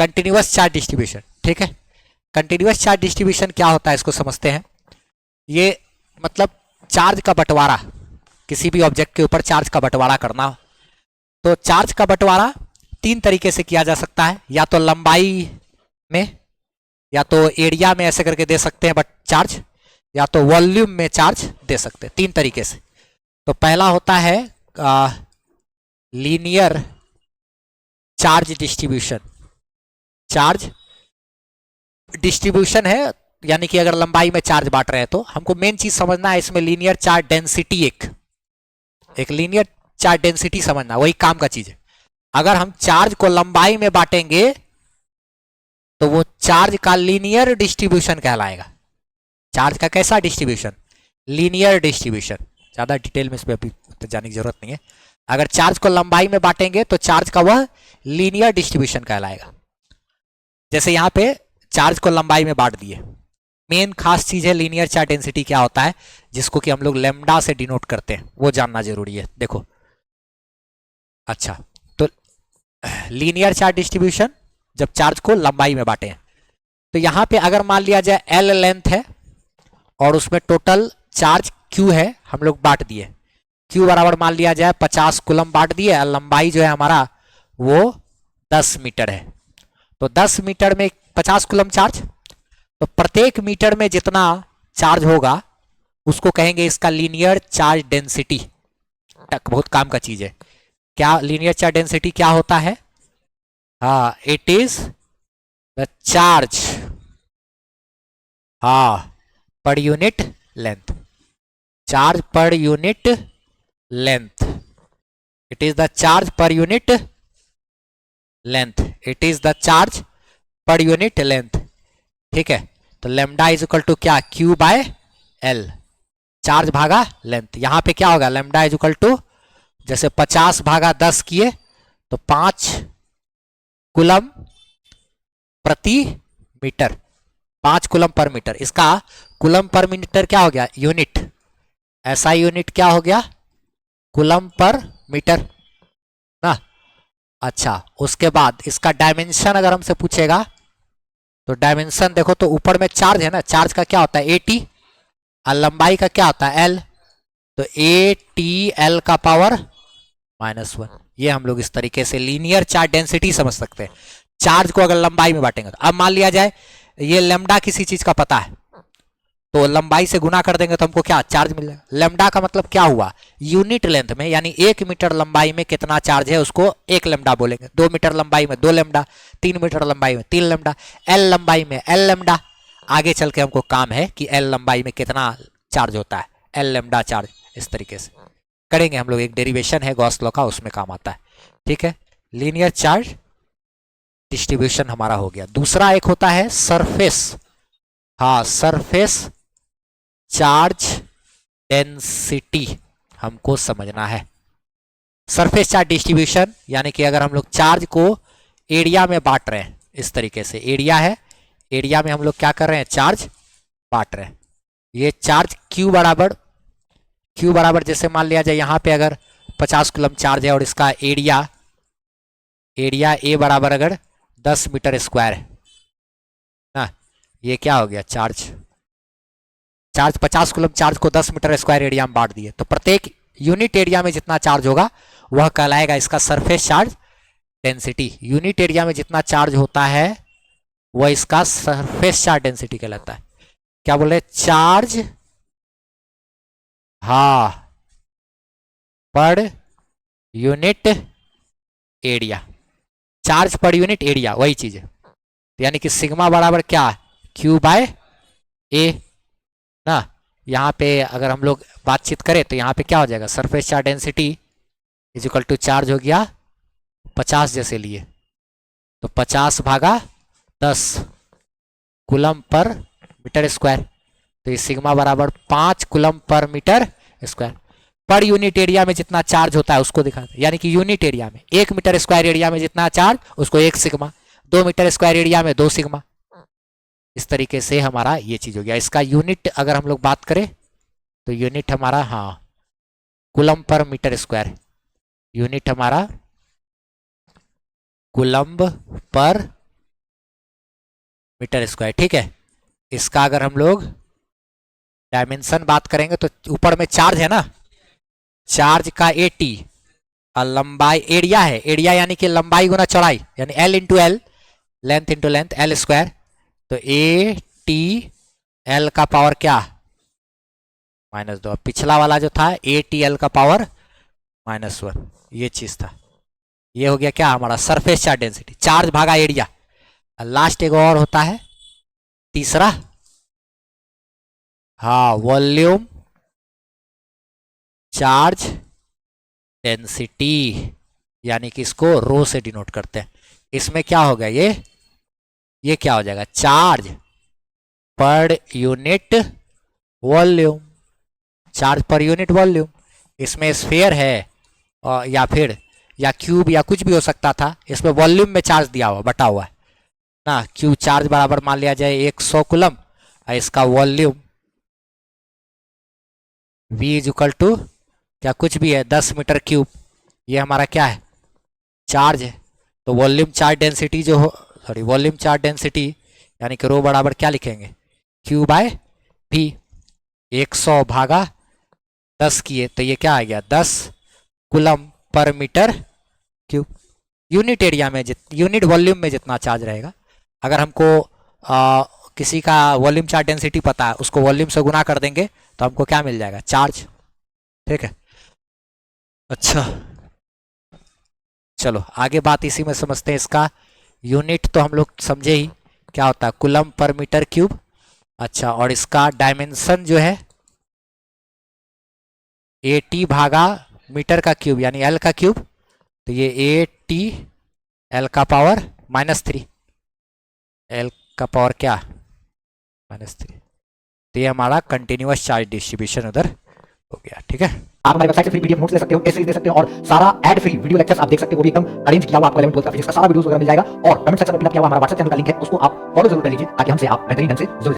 Continuous charge distribution, ठीक है। Continuous charge distribution क्या होता है इसको समझते हैं। ये मतलब चार्ज का बंटवारा, किसी भी ऑब्जेक्ट के ऊपर चार्ज का बंटवारा करना। तो चार्ज का बंटवारा तीन तरीके से किया जा सकता है, या तो लंबाई में, या तो एरिया में ऐसे करके दे सकते हैं बट चार्ज, या तो वॉल्यूम में चार्ज दे सकते हैं, तीन तरीके से। तो पहला होता है linear charge distribution. Charge distribution है, यानी कि अगर लंबाई में चार्ज बांट रहे हैं तो हमको मेन चीज समझना है इसमें लीनियर चार्ज डेंसिटी, एक लीनियर चार्ज डेंसिटी समझना, वही काम का चीज है। अगर हम चार्ज को लंबाई में बांटेंगे तो वो चार्ज का लीनियर डिस्ट्रीब्यूशन कहलाएगा। चार्ज का कैसा डिस्ट्रीब्यूशन? Linear distribution. ज्यादा डिटेल में इसमें अभी जाने की जरूरत नहीं है। अगर चार्ज को लंबाई में बांटेंगे तो चार्ज का वह लीनियर डिस्ट्रीब्यूशन कहलाएगा। जैसे यहां पे चार्ज को लंबाई में बांट दिए। मेन खास चीज है लीनियर चार्ज डेंसिटी क्या होता है, जिसको कि हम लोग लैम्डा से डिनोट करते हैं, वो जानना जरूरी है। देखो, अच्छा, तो लीनियर चार्ज डिस्ट्रीब्यूशन जब चार्ज को लंबाई में बांटे हैं, तो यहां पे अगर मान लिया जाए एल लेंथ है और उसमें टोटल चार्ज क्यू है, हम लोग बांट दिए। क्यू बराबर मान लिया जाए 50 कूलम बांट दिए, और लंबाई जो है हमारा वो 10 मीटर है। तो 10 मीटर में 50 कूलम चार्ज, तो प्रत्येक मीटर में जितना चार्ज होगा उसको कहेंगे इसका लीनियर चार्ज डेंसिटी। बहुत काम का चीज है। क्या लीनियर चार्ज डेंसिटी क्या होता है? हाँ, it is the charge per unit length. Charge per unit length, it is the charge per unit length, it is the charge per unit length, ठीक है। तो लेमडा इज इक्वल टू क्या? Q by L, charge भागा length. यहां पे क्या होगा? Lambda is equal to, जैसे 50 भागा 10 किए तो 5 कूलम प्रति मीटर, 5 कूलम पर मीटर। इसका कूलम पर मीटर क्या हो गया? यूनिट। ऐसा यूनिट क्या हो गया? कूलम पर मीटर ना। अच्छा, उसके बाद इसका डायमेंशन अगर हमसे पूछेगा तो डायमेंशन देखो, तो ऊपर में चार्ज है ना, चार्ज का क्या होता है? एटी, और लंबाई का क्या होता है? एल। तो ए टी एल का पावर -1। ये हम लोग इस तरीके से लीनियर चार्ज डेंसिटी समझ सकते हैं, चार्ज को अगर लंबाई में बांटेंगे तो। अब मान लिया जाए ये लेमडा किसी चीज का पता है, तो लंबाई से गुना कर देंगे तो हमको क्या? चार्ज मिल जाएगा। लेमडा का मतलब क्या हुआ? यूनिट लेंथ में, यानी 1 मीटर लंबाई में कितना चार्ज है उसको 1 लेमडा बोलेंगे। 2 मीटर लंबाई में 2 लेमडा, 3 मीटर लंबाई में 3 लेमडा, एल लंबाई में एल लेमडा। आगे चल के हमको काम है कि एल लंबाई में कितना चार्ज होता है, एल लेमडा चार्ज। इस तरीके से करेंगे हम लोग, एक डेरिवेशन है गॉस लॉ का, उसमें काम आता है, ठीक है। लीनियर चार्ज डिस्ट्रीब्यूशन हमारा हो गया। दूसरा एक होता है सरफेस, सरफेस चार्ज डेंसिटी हमको समझना है। सरफेस चार्ज डिस्ट्रीब्यूशन यानी कि अगर हम लोग चार्ज को एरिया में बांट रहे हैं, इस तरीके से एरिया है, एरिया में हम लोग क्या कर रहे हैं? चार्ज बांट रहे हैं। ये चार्ज क्यू बराबर जैसे मान लिया जाए यहां पे अगर 50 कूलम चार्ज है और इसका एरिया ए बराबर अगर 10 मीटर स्क्वायर है ना, ये क्या हो गया? चार्ज 50 कूलम चार्ज को 10 मीटर स्क्वायर एरिया में बांट दिए, तो प्रत्येक यूनिट एरिया में जितना चार्ज होगा वह कहलाएगा इसका surface charge density. Unit area में जितना चार्ज होता है वह इसका सरफेस चार्ज डेंसिटी कहलाता है। क्या बोले? चार्ज पर यूनिट एरिया, चार्ज पर यूनिट एरिया वही चीज है। यानी कि सिग्मा बराबर क्या? क्यू बाय ए ना। यहाँ पे अगर हम लोग बातचीत करें तो यहाँ पे क्या हो जाएगा? Surface charge density is equal to charge हो गया 50 जैसे लिए, तो 50 भागा 10 कूलम पर मीटर स्क्वायर, तो ये सिग्मा बराबर 5 coulomb per metre square. Per unit area में जितना चार्ज होता है उसको दिखाते हैं, यानी कि यूनिट एरिया में 1 मीटर स्क्वायर एरिया में जितना चार्ज उसको 1 सिग्मा, 2 मीटर स्क्वायर एरिया में 2 सिग्मा। इस तरीके से हमारा ये चीज हो गया। इसका यूनिट अगर हम लोग बात करें तो यूनिट हमारा coulomb per metre square, unit हमारा कूलम पर मीटर स्क्वायर। ठीक है, इसका अगर हम लोग डायमेंशन बात करेंगे तो ऊपर में चार्ज है ना, चार्ज का AT और लंबाई एरिया है, एरिया यानी कि लंबाई गुना चौड़ाई, यानी L into L, length into length, L square. तो AT L का पावर क्या, -2। पिछला वाला जो था ATL का पावर -1, ये चीज था। ये हो गया क्या हमारा सरफेस चार्ज डेंसिटी, चार्ज भागा एरिया। लास्ट एक और होता है तीसरा, हाँ, वॉल्यूम चार्ज डेंसिटी, यानी कि इसको रो से डिनोट करते हैं। इसमें क्या होगा, ये क्या हो जाएगा, charge per unit volume, charge per unit volume. इसमें स्फीयर है और या क्यूब या कुछ भी हो सकता था, इसमें वॉल्यूम में चार्ज दिया हुआ बटा हुआ है ना। क्यू चार्ज बराबर मान लिया जाए 100 कूलम, और इसका volume V is equal to क्या कुछ भी है 10 मीटर क्यूब, ये हमारा क्या है, चार्ज है। तो वॉल्यूम चार्ज डेंसिटी जो हो, सॉरी, वॉल्यूम चार्ज डेंसिटी यानी कि रो बराबर क्या लिखेंगे, Q बाय V। 100 भागा 10 किए तो ये क्या आ गया, 10 coulomb per metre cube. Unit area में यूनिट वॉल्यूम में जितना चार्ज रहेगा, अगर हमको किसी का वॉल्यूम चार्ज डेंसिटी पता है, उसको वॉल्यूम से गुना कर देंगे तो हमको क्या मिल जाएगा, चार्ज। ठीक है, अच्छा चलो आगे बात इसी में समझते हैं। इसका यूनिट तो हम लोग समझे ही, क्या होता है, कूलम पर मीटर क्यूब। अच्छा, और इसका डायमेंशन जो है AT भागा मीटर का क्यूब यानी L का क्यूब, तो ये AT L का पावर -3, L का पावर क्या -3। तो ये हमारा कंटिन्यूअस चार्ज डिस्ट्रीब्यूशन उधर हो गया। ठीक है, आप हमारी वेबसाइट से फ्री पीडीएफ नोट्स ले सकते हो, टेस्ट सीरीज दे सकते हो, और सारा एड फ्री वीडियो लेक्चर्स आप देख सकते हो, वो भी एकदम अरेंज किया हुआ आपको 11 12 का फिजिक्स का सारा वीडियोस वगैरह मिल जाएगा। और कमेंट सेक्शन में पिन किया हुआ हमारा व्हाट्सएप चैनल का लिंक है, उसको आप फॉलो जरूर कर लीजिए ताकि हमसे आप बेहतरीन ढंग से जुड़